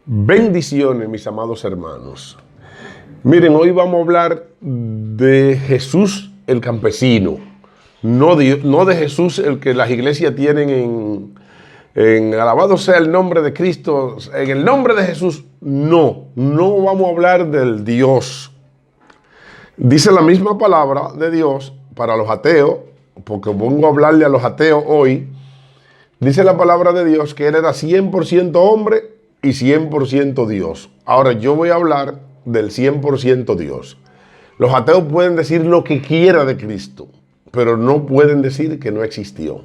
Bendiciones, mis amados hermanos. Miren, hoy vamos a hablar de Jesús el campesino, no de Jesús el que las iglesias tienen en alabado sea el nombre de Cristo, en el nombre de Jesús. No vamos a hablar del Dios. Dice la misma palabra de Dios para los ateos, porque vengo a hablarle a los ateos hoy. Dice la palabra de Dios que Él era 100% hombre y 100% Dios. Ahora yo voy a hablar del 100% Dios. Los ateos pueden decir lo que quiera de Cristo, pero no pueden decir que no existió.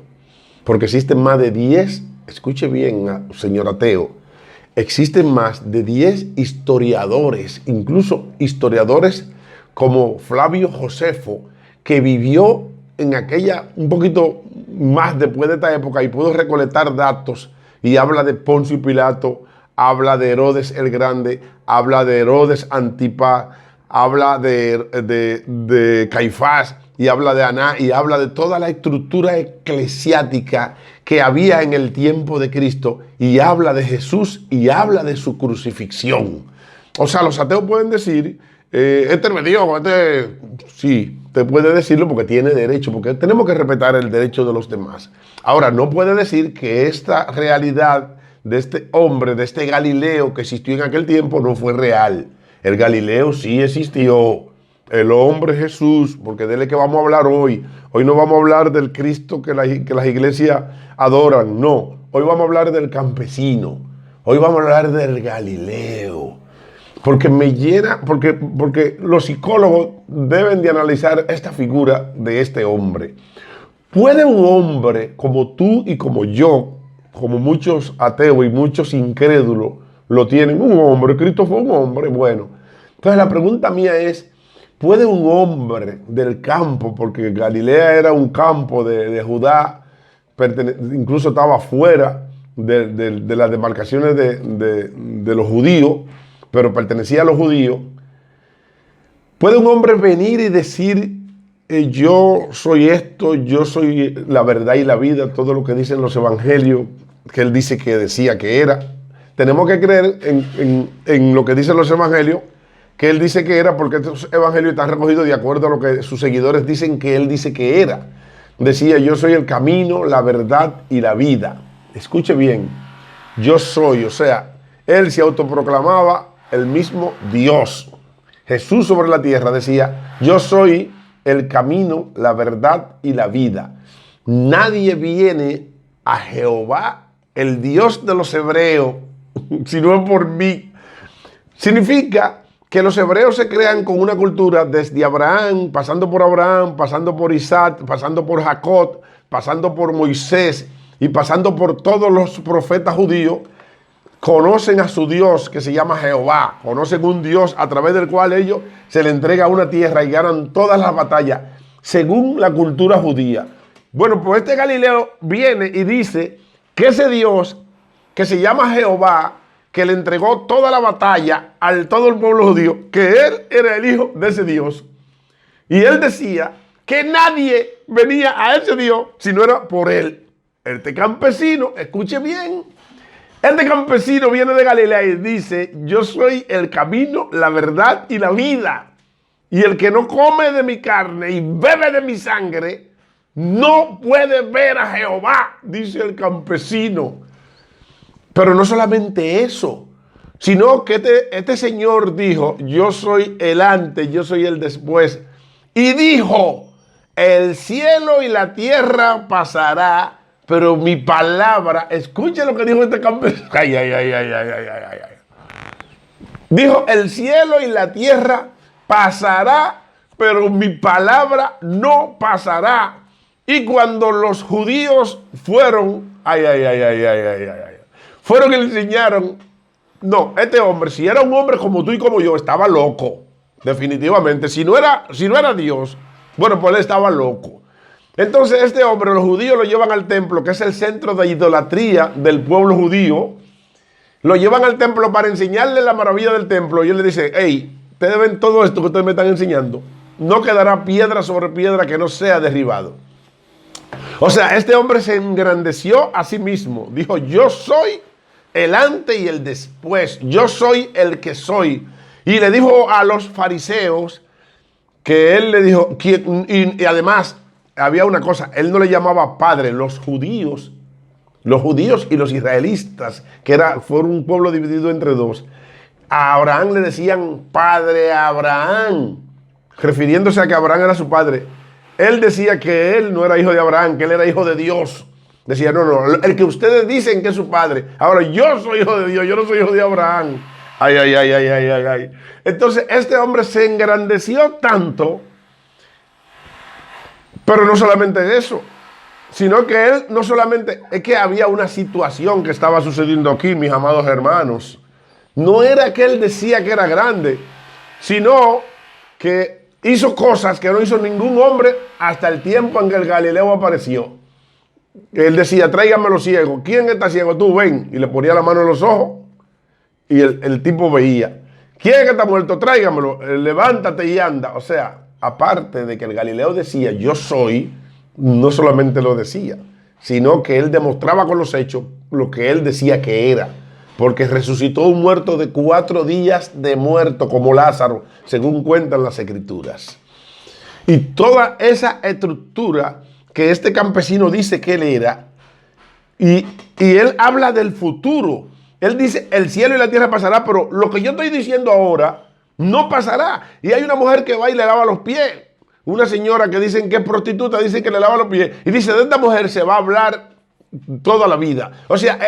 Porque existen más de 10, escuche bien, señor ateo, existen más de 10 historiadores, incluso historiadores como Flavio Josefo, que vivió en aquella, un poquito más después de esta época, y pudo recolectar datos, y habla de Poncio Pilato, habla de Herodes el Grande, habla de Herodes Antipas, habla de Caifás, y habla de Aná, y habla de toda la estructura eclesiástica que había en el tiempo de Cristo, y habla de Jesús, y habla de su crucifixión. O sea, los ateos pueden decir, este me dio, sí, te puede decirlo porque tiene derecho, porque tenemos que respetar el derecho de los demás. Ahora, no puede decir que esta realidad de este hombre, de este Galileo que existió en aquel tiempo, no fue real. El Galileo sí existió. El hombre Jesús, porque de él es que vamos a hablar hoy. Hoy no vamos a hablar del Cristo que las iglesias adoran, no. Hoy vamos a hablar del campesino. Hoy vamos a hablar del Galileo. Porque me llena, porque los psicólogos deben de analizar esta figura de este hombre. ¿Puede un hombre como tú y como yo, como muchos ateos y muchos incrédulos lo tienen, un hombre, Cristo fue un hombre, bueno? Entonces la pregunta mía es, ¿puede un hombre del campo, porque Galilea era un campo de Judá, incluso estaba fuera de las demarcaciones de los judíos, pero pertenecía a los judíos? ¿Puede un hombre venir y decir, yo soy esto, yo soy la verdad y la vida, todo lo que dicen los evangelios, que él dice que decía que era? Tenemos que creer en lo que dicen los evangelios, que él dice que era, porque estos evangelios están recogidos de acuerdo a lo que sus seguidores dicen que él dice que era. Decía, yo soy el camino, la verdad y la vida. Escuche bien, yo soy, o sea, él se autoproclamaba el mismo Dios. Jesús sobre la tierra decía, yo soy el camino, la verdad y la vida. Nadie viene a Jehová, el Dios de los hebreos, si no es por mí. Significa que los hebreos se crean con una cultura desde Abraham, pasando por Isaac, pasando por Jacob, pasando por Moisés y pasando por todos los profetas judíos. Conocen a su Dios que se llama Jehová, conocen un Dios a través del cual ellos se le entrega una tierra y ganan todas las batallas según la cultura judía. Bueno, pues este Galileo viene y dice que ese Dios que se llama Jehová, que le entregó toda la batalla a todo el pueblo judío, que él era el hijo de ese Dios. Y él decía que nadie venía a ese Dios si no era por él. Este campesino, escuche bien, este campesino viene de Galilea y dice, yo soy el camino, la verdad y la vida. Y el que no come de mi carne y bebe de mi sangre, no puede ver a Jehová, dice el campesino. Pero no solamente eso, sino que este señor dijo, yo soy el antes, yo soy el después. Y dijo, el cielo y la tierra pasará, pero mi palabra, escuche lo que dijo este campesino. Ay. Dijo, el cielo y la tierra pasará, pero mi palabra no pasará. Y cuando los judíos fueron, fueron y le enseñaron, no, este hombre, si era un hombre como tú y como yo, estaba loco, definitivamente. Si no era Dios, bueno, pues él estaba loco. Entonces este hombre, los judíos lo llevan al templo, que es el centro de idolatría del pueblo judío. Lo llevan al templo para enseñarle la maravilla del templo. Y él le dice, hey, ustedes ven todo esto que ustedes me están enseñando. No quedará piedra sobre piedra que no sea derribado. O sea, este hombre se engrandeció a sí mismo. Dijo, yo soy el antes y el después. Yo soy el que soy. Y le dijo a los fariseos que él le dijo, y además había una cosa, él no le llamaba padre, los judíos y los israelitas, fueron un pueblo dividido entre dos. A Abraham le decían padre Abraham, refiriéndose a que Abraham era su padre. Él decía que él no era hijo de Abraham, que él era hijo de Dios. Decía, no, el que ustedes dicen que es su padre. Ahora, yo soy hijo de Dios, yo no soy hijo de Abraham. Ay. Entonces, este hombre se engrandeció tanto, pero no solamente eso, sino que él no solamente, es que había una situación que estaba sucediendo aquí, mis amados hermanos. No era que él decía que era grande, sino que hizo cosas que no hizo ningún hombre hasta el tiempo en que el Galileo apareció. Él decía, tráigame los ciegos. ¿Quién está ciego? Tú, ven. Y le ponía la mano en los ojos y el tipo veía. ¿Quién está muerto? Tráigamelo. Levántate y anda. O sea, aparte de que el Galileo decía, yo soy, no solamente lo decía, sino que él demostraba con los hechos lo que él decía que era. Porque resucitó un muerto de 4 días de muerto, como Lázaro, según cuentan las Escrituras. Y toda esa estructura que este campesino dice que él era, y él habla del futuro. Él dice, el cielo y la tierra pasará, pero lo que yo estoy diciendo ahora no pasará. Y hay una mujer que va y le lava los pies. Una señora que dicen que es prostituta, dice que le lava los pies. Y dice, de esta mujer se va a hablar toda la vida. O sea,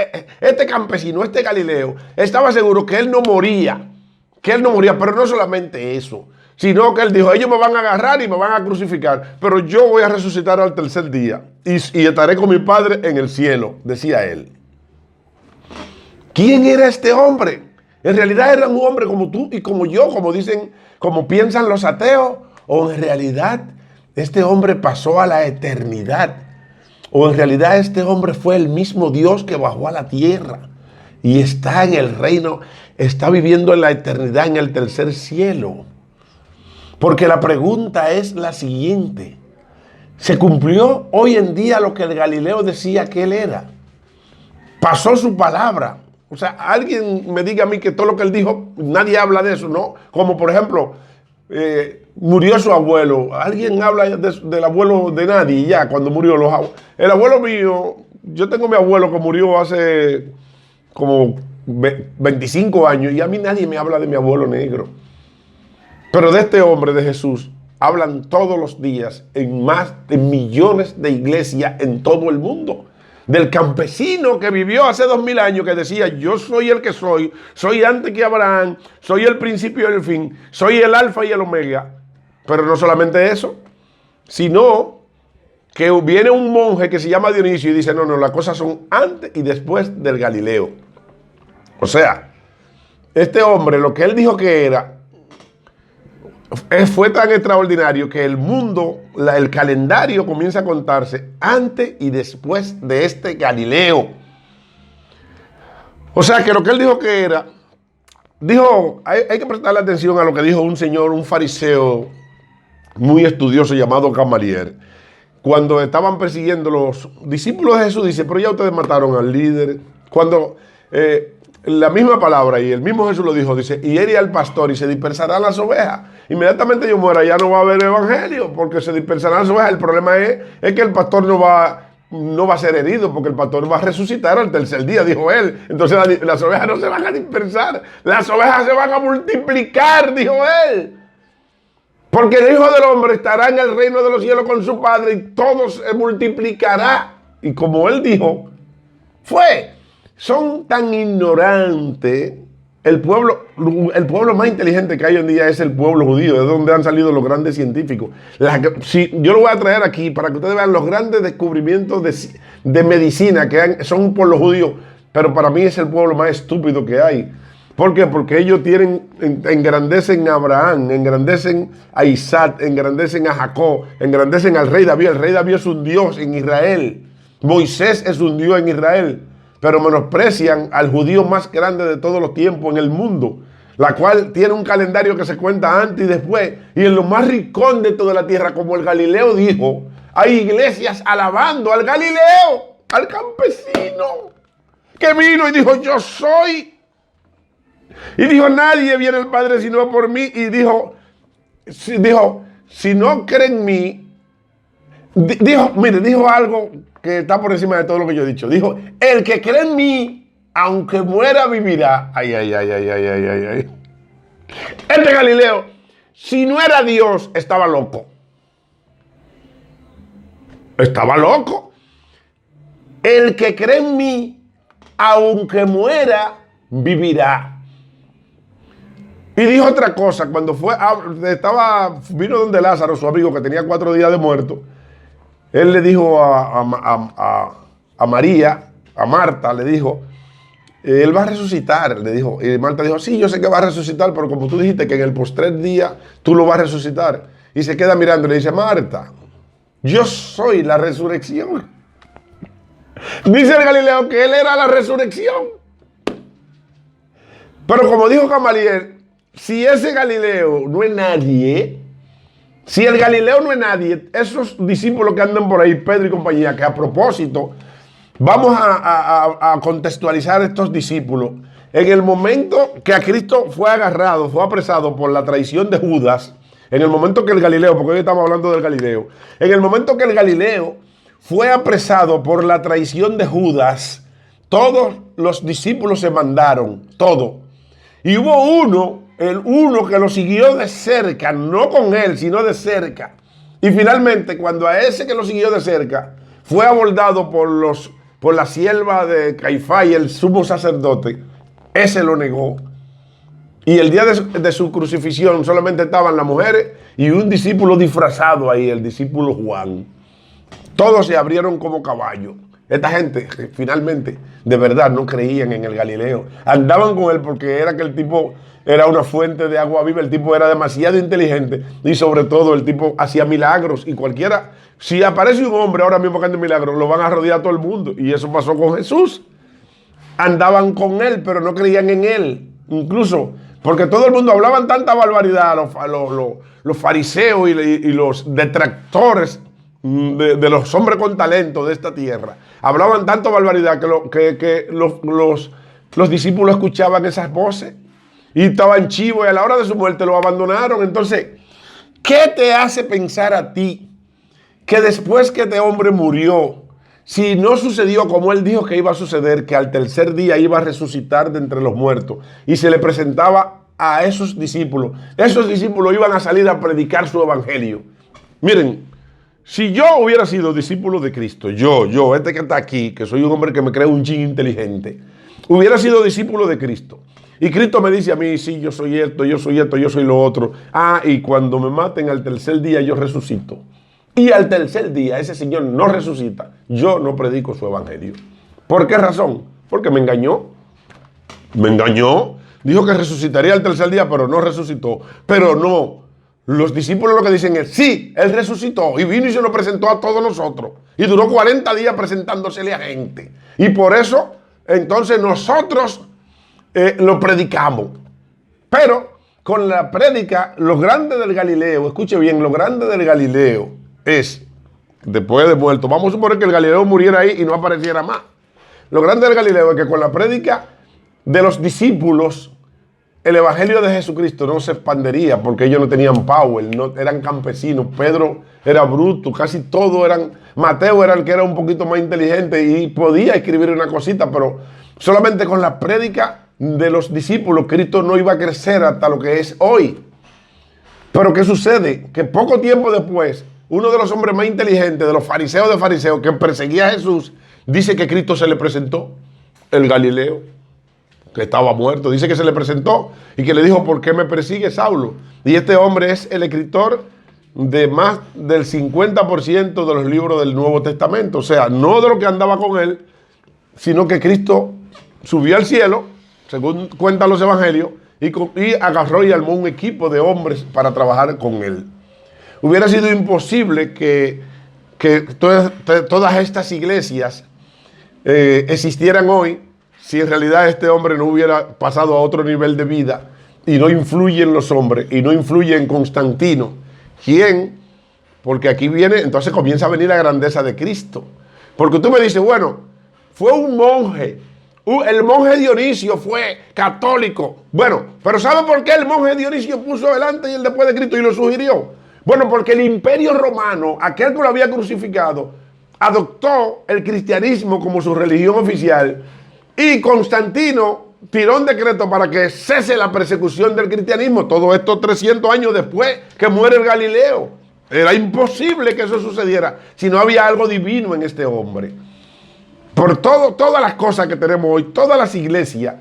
este campesino, este Galileo, estaba seguro que él no moría. Pero no solamente eso, sino que él dijo, ellos me van a agarrar y me van a crucificar, pero yo voy a resucitar al tercer día y estaré con mi Padre en el cielo, decía él. ¿Quién era este hombre? En realidad era un hombre como tú y como yo, como dicen, como piensan los ateos, o en realidad este hombre pasó a la eternidad, o en realidad este hombre fue el mismo Dios que bajó a la tierra y está en el reino, está viviendo en la eternidad en el tercer cielo. Porque la pregunta es la siguiente: ¿se cumplió hoy en día lo que el Galileo decía que él era? ¿Pasó su palabra? O sea, alguien me diga a mí que todo lo que él dijo, nadie habla de eso, ¿no? Como por ejemplo, murió su abuelo. Alguien habla del abuelo de nadie ya, cuando murió el abuelo mío. Yo tengo mi abuelo que murió hace como 25 años y a mí nadie me habla de mi abuelo negro. Pero de este hombre, de Jesús, hablan todos los días en más de millones de iglesias en todo el mundo. Del campesino que vivió hace 2000 años, que decía, yo soy el que soy antes que Abraham, soy el principio y el fin, soy el alfa y el omega. Pero no solamente eso, sino que viene un monje que se llama Dionisio y dice, no, las cosas son antes y después del Galileo. O sea, este hombre, lo que él dijo que era, fue tan extraordinario que el mundo, el calendario comienza a contarse antes y después de este Galileo. O sea que lo que él dijo que era, hay que prestarle atención a lo que dijo un señor, un fariseo muy estudioso llamado Gamaliel. Cuando estaban persiguiendo los discípulos de Jesús, dice, pero ya ustedes mataron al líder. Cuando la misma palabra, y el mismo Jesús lo dijo, dice, y herirá al pastor y se dispersarán las ovejas. Inmediatamente yo muera, ya no va a haber evangelio, porque se dispersarán las ovejas. El problema es que el pastor no va a ser herido, porque el pastor va a resucitar al tercer día, dijo él. Entonces las ovejas no se van a dispersar, las ovejas se van a multiplicar, dijo él. Porque el Hijo del Hombre estará en el reino de los cielos con su Padre y todo se multiplicará. Y como él dijo, son tan ignorantes. El pueblo más inteligente que hay hoy en día es el pueblo judío, de donde han salido los grandes científicos. Yo lo voy a traer aquí para que ustedes vean los grandes descubrimientos de medicina que son por los judíos, pero para mí es el pueblo más estúpido que hay. ¿Por qué? Porque ellos engrandecen a Abraham, engrandecen a Isaac, engrandecen a Jacob, engrandecen al rey David. El rey David es un Dios en Israel. Moisés es un Dios en Israel. Pero menosprecian al judío más grande de todos los tiempos en el mundo, la cual tiene un calendario que se cuenta antes y después. Y en lo más recóndito de la tierra, como el Galileo dijo, hay iglesias alabando al Galileo, al campesino. que vino y dijo, yo soy. Y dijo, nadie viene al Padre sino por mí. Y dijo, si no creen en mí, dijo algo que está por encima de todo lo que yo he dicho. Dijo, el que cree en mí, aunque muera, vivirá. Ay, ay, ay, ay, ay, ay, ay, ay. Este Galileo, si no era Dios, estaba loco. Estaba loco. El que cree en mí, aunque muera, vivirá. Y dijo otra cosa, cuando vino donde Lázaro, su amigo, que tenía 4 días de muerto. Él le dijo a María, a Marta, le dijo, él va a resucitar, le dijo. Y Marta dijo, sí, yo sé que va a resucitar, pero como tú dijiste que en el postrer día tú lo vas a resucitar. Y se queda mirando y le dice, Marta, yo soy la resurrección. Dice el Galileo que él era la resurrección. Pero como dijo Gamaliel, si ese Galileo no es nadie, si el Galileo no es nadie, esos discípulos que andan por ahí, Pedro y compañía, que a propósito, vamos a contextualizar estos discípulos. En el momento que a Cristo fue agarrado, fue apresado por la traición de Judas, en el momento que el Galileo, porque hoy estamos hablando del Galileo, en el momento que el Galileo fue apresado por la traición de Judas, todos los discípulos se mandaron, todo. Y hubo uno que lo siguió de cerca, no con él, sino de cerca. Y finalmente, cuando a ese que lo siguió de cerca fue abordado por la sierva de Caifás y el sumo sacerdote, ese lo negó. Y el día de su crucifixión solamente estaban las mujeres y un discípulo disfrazado ahí, el discípulo Juan. Todos se abrieron como caballos. Esta gente finalmente de verdad no creían en el Galileo. Andaban con él porque era que el tipo era una fuente de agua viva. El tipo era demasiado inteligente y sobre todo el tipo hacía milagros. Y cualquiera, si aparece un hombre ahora mismo que hace milagros, lo van a rodear a todo el mundo. Y eso pasó con Jesús. Andaban con él, pero no creían en él. Incluso porque todo el mundo hablaban tanta barbaridad, los fariseos y los detractores de los hombres con talento de esta tierra. Hablaban tanto barbaridad que los discípulos escuchaban esas voces y estaban chivos y a la hora de su muerte lo abandonaron. Entonces, ¿qué te hace pensar a ti que después que este hombre murió, si no sucedió como él dijo que iba a suceder, que al tercer día iba a resucitar de entre los muertos y se le presentaba a esos discípulos iban a salir a predicar su evangelio? Miren, si yo hubiera sido discípulo de Cristo, yo, este que está aquí, que soy un hombre que me cree un chin inteligente, hubiera sido discípulo de Cristo. Y Cristo me dice a mí, sí, yo soy esto, yo soy esto, yo soy lo otro. Y cuando me maten al tercer día yo resucito. Y al tercer día ese Señor no resucita. Yo no predico su evangelio. ¿Por qué razón? Porque me engañó. Me engañó. Dijo que resucitaría al tercer día, pero no resucitó. Pero no. Los discípulos lo que dicen es, sí, Él resucitó y vino y se lo presentó a todos nosotros. Y duró 40 días presentándosele a gente. Y por eso, entonces nosotros lo predicamos. Pero con la prédica, lo grande del Galileo, escuche bien, lo grande del Galileo es, después de muerto, vamos a suponer que el Galileo muriera ahí y no apareciera más. Lo grande del Galileo es que con la prédica de los discípulos, el evangelio de Jesucristo no se expandería porque ellos no tenían power, no, eran campesinos. Pedro era bruto, casi todos eran. Mateo era el que era un poquito más inteligente y podía escribir una cosita, pero solamente con la prédica de los discípulos Cristo no iba a crecer hasta lo que es hoy. Pero ¿qué sucede? Que poco tiempo después, uno de los hombres más inteligentes, de los fariseos que perseguía a Jesús, dice que Cristo se le presentó, el Galileo, que estaba muerto. Dice que se le presentó y que le dijo, ¿por qué me persigue, Saulo? Y este hombre es el escritor de más del 50% de los libros del Nuevo Testamento. O sea, no de lo que andaba con él, sino que Cristo subió al cielo, según cuentan los evangelios, y agarró y armó un equipo de hombres para trabajar con él. Hubiera sido imposible que todas estas iglesias existieran hoy si en realidad este hombre no hubiera pasado a otro nivel de vida y no influye en los hombres y no influye en Constantino. ¿Quién? Porque aquí viene, entonces comienza a venir la grandeza de Cristo. Porque tú me dices, bueno, fue un monje El monje Dionisio fue católico. Bueno, pero ¿sabe por qué el monje Dionisio puso el antes y el después de Cristo y lo sugirió? Bueno, porque el imperio romano, aquel que lo había crucificado, adoptó el cristianismo como su religión oficial y Constantino tiró un decreto para que cese la persecución del cristianismo. Todo esto 300 años después que muere el Galileo. Era imposible que eso sucediera si no había algo divino en este hombre. Por todas las cosas que tenemos hoy, todas las iglesias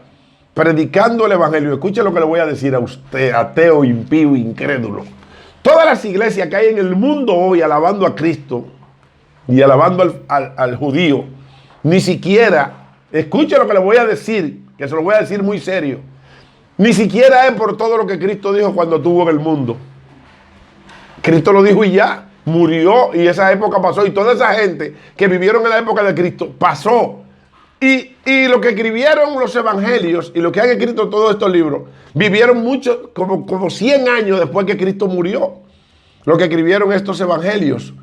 predicando el evangelio. Escuche lo que le voy a decir a usted, ateo, impío, incrédulo. Todas las iglesias que hay en el mundo hoy alabando a Cristo y alabando al judío, ni siquiera, escuche lo que le voy a decir, que se lo voy a decir muy serio, ni siquiera es por todo lo que Cristo dijo cuando estuvo en el mundo. Cristo lo dijo y ya. Murió y esa época pasó y toda esa gente que vivieron en la época de Cristo pasó y lo que escribieron los evangelios y lo que han escrito todos estos libros vivieron mucho, como 100 años después que Cristo murió, lo que escribieron estos evangelios,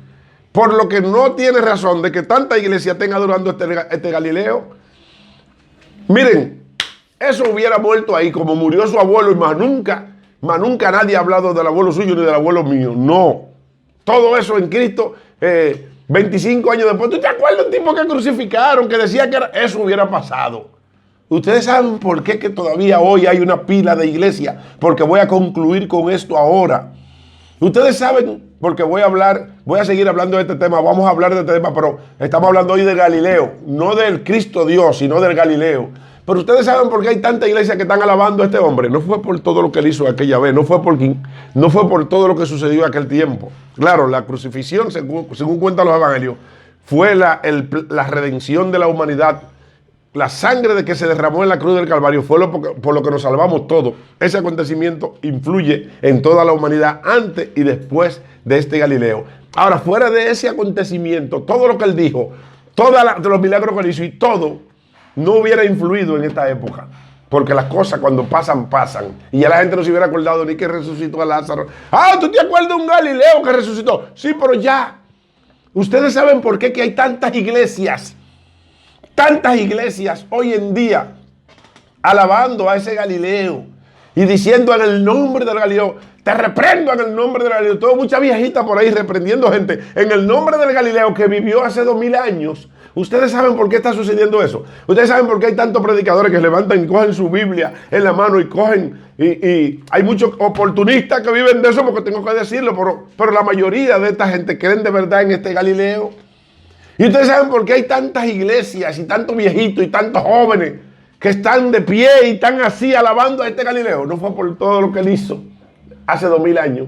por lo que no tiene razón de que tanta iglesia tenga durando este Galileo. Miren, eso hubiera muerto ahí como murió su abuelo y más nunca nadie ha hablado del abuelo suyo ni del abuelo mío, no. Todo eso en Cristo, 25 años después. ¿Tú te acuerdas de un tipo que crucificaron, que decía que eso hubiera pasado? Ustedes saben por qué que todavía hoy hay una pila de iglesia, porque voy a concluir con esto ahora. Ustedes saben, porque voy a seguir hablando de este tema, vamos a hablar de este tema, pero estamos hablando hoy de Galileo, no del Cristo Dios, sino del Galileo. Pero ustedes saben por qué hay tanta iglesia que están alabando a este hombre. No fue por todo lo que él hizo aquella vez, no fue por todo lo que sucedió en aquel tiempo. Claro, la crucifixión, según cuentan los evangelios, fue la redención de la humanidad. La sangre de que se derramó en la cruz del Calvario fue por lo que nos salvamos todos. Ese acontecimiento influye en toda la humanidad antes y después de este Galileo. Ahora, fuera de ese acontecimiento, todo lo que él dijo, todos los milagros que él hizo y todo, no hubiera influido en esta época. Porque las cosas cuando pasan, pasan. Y ya la gente no se hubiera acordado ni que resucitó a Lázaro. Ah, ¿tú te acuerdas de un Galileo que resucitó? Sí, pero ya. Ustedes saben por qué que hay tantas iglesias hoy en día alabando a ese Galileo y diciendo en el nombre del Galileo, te reprendo en el nombre del Galileo. Tengo mucha viejita por ahí reprendiendo gente en el nombre del Galileo que vivió hace 2000 años. Ustedes saben por qué está sucediendo eso. Ustedes saben por qué hay tantos predicadores que levantan y cogen su Biblia en la mano y cogen. Y hay muchos oportunistas que viven de eso, porque tengo que decirlo, pero la mayoría de esta gente creen de verdad en este Galileo. Y ustedes saben por qué hay tantas iglesias y tantos viejitos y tantos jóvenes que están de pie y están así alabando a este Galileo. No fue por todo lo que él hizo hace 2000 años.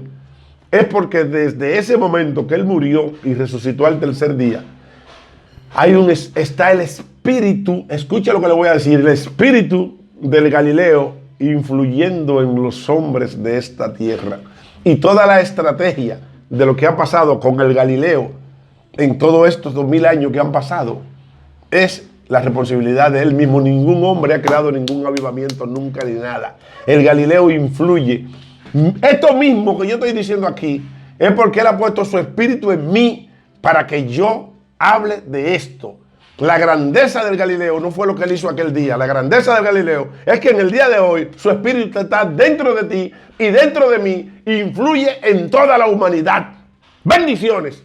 Es porque desde ese momento que él murió y resucitó al tercer día, está el espíritu, escucha lo que le voy a decir, el espíritu del Galileo influyendo en los hombres de esta tierra. Y toda la estrategia de lo que ha pasado con el Galileo en todos estos 2000 años que han pasado es la responsabilidad de él mismo. Ningún hombre ha creado ningún avivamiento nunca ni nada. El Galileo influye. Esto mismo que yo estoy diciendo aquí es porque él ha puesto su espíritu en mí para que yo hable de esto. La grandeza del Galileo no fue lo que él hizo aquel día. La grandeza del Galileo es que en el día de hoy su espíritu está dentro de ti y dentro de mí, influye en toda la humanidad. Bendiciones.